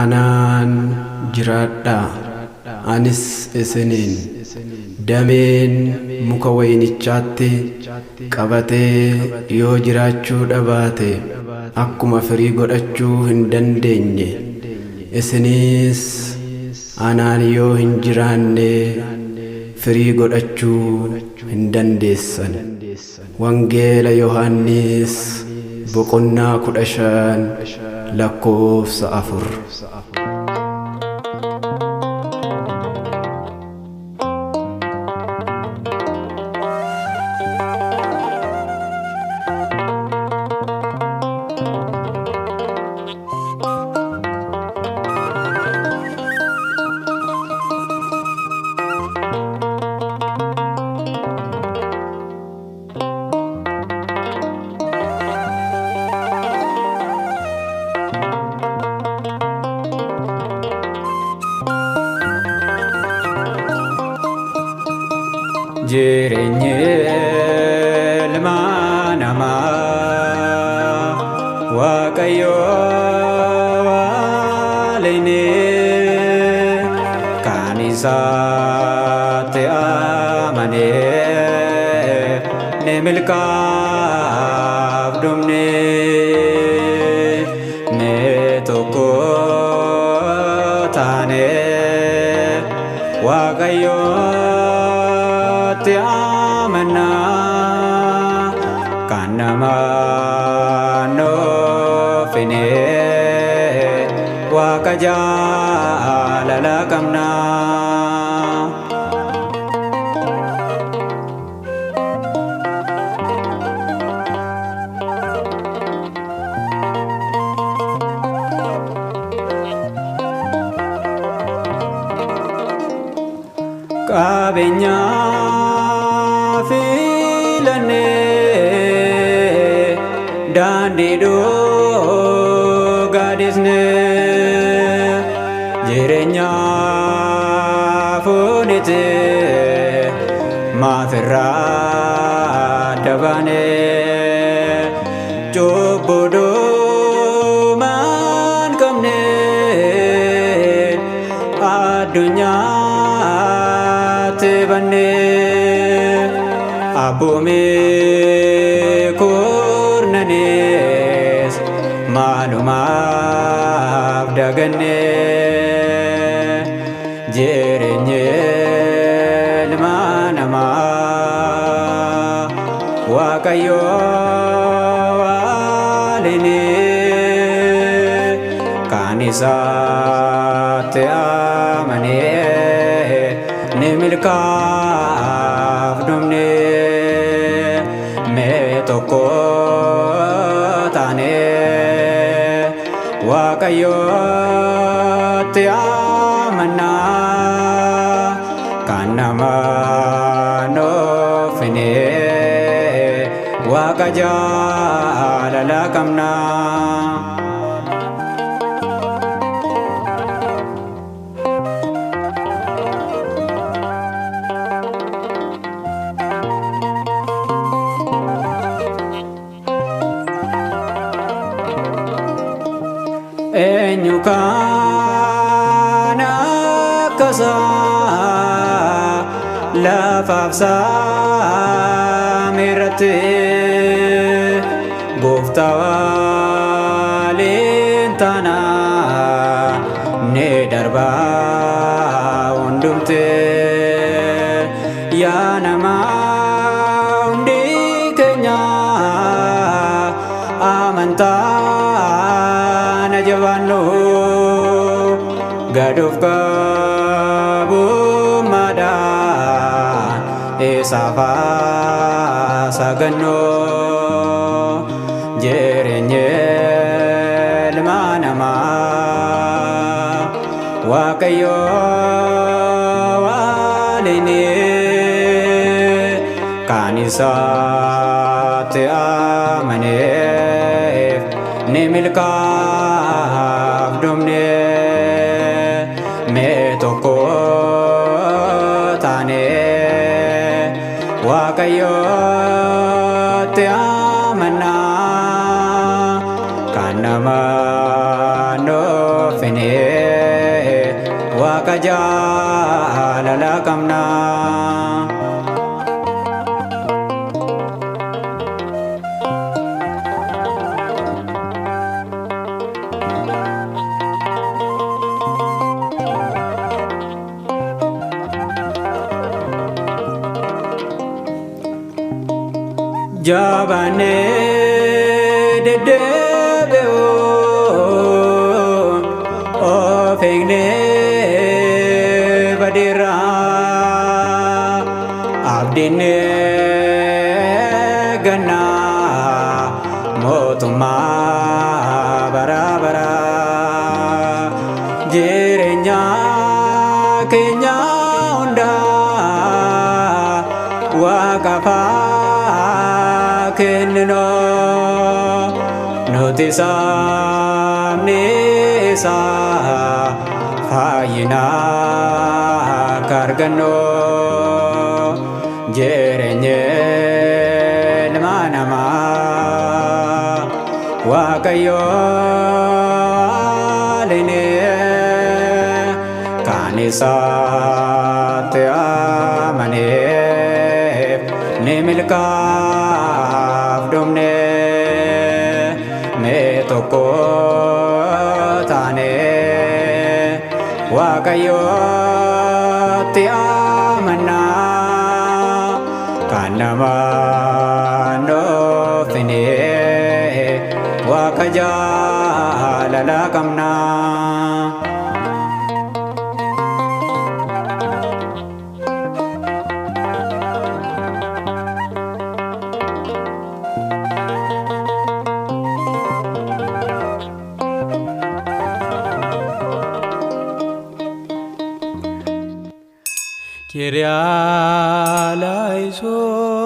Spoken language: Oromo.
Anaan jiraadha anis isiniin dameen muka waynichaatti qabatee yoo jiraachuu dhabaate akkuma firii godhachuu hin dandeenye isinis anaan yoo hin jiraanne firii godhachuu hin dandeessan. Wangeela Yohaannis boqonnaa 15 lakkoofsa 4. Jireenyi ilma namaa Waaqayyoo waliin kan isaatti amanee ni milkaa'e mee tokko taane Waaqayyoo amana kan namaa noofine Waaqa jaalala qabna. Qabeenya filane daandii gadisne jireenya foonite maafirraa dabane cubbuudhumaan qabne addunyaatti banne Abboome kurnanis maalumaaf daganne jireenyi ilma namaa Waaqayyoo waliin kan isaatti amanee ni milkaa'e tokko taane Waaqayyootti amanna kan namaa noofine Waaqa jaalala qabna. Eenyu kan akkasa lafaaf samiirratti Gooftaa waliin taana ni darba hundumte yaa namaa hundi keenya amantaan jabaannu gadoof qabummaadhaan isaaf sagannu jireenyi ilma namaa Waaqayyoo waliin kan isaatti amanee ni milkaa'e mee tokko taane Waaqayyootti amanna kan namaa fine Waaqa jaalala qabna Jabane dedebeo ofegne badira abdine gana motuma barabara jirenya keenya unda waqafa Waaqkennee nuti saamnisa fayyina karganno jireenyi ilma namaa waaqayyoolini kan isaatti amaneef ni milkaa'af dhumne mee tokko taane waaqayyootti amannaa kan namaan dhoofine waaqa jaalala qabnaa. Kiriyaa laayisoo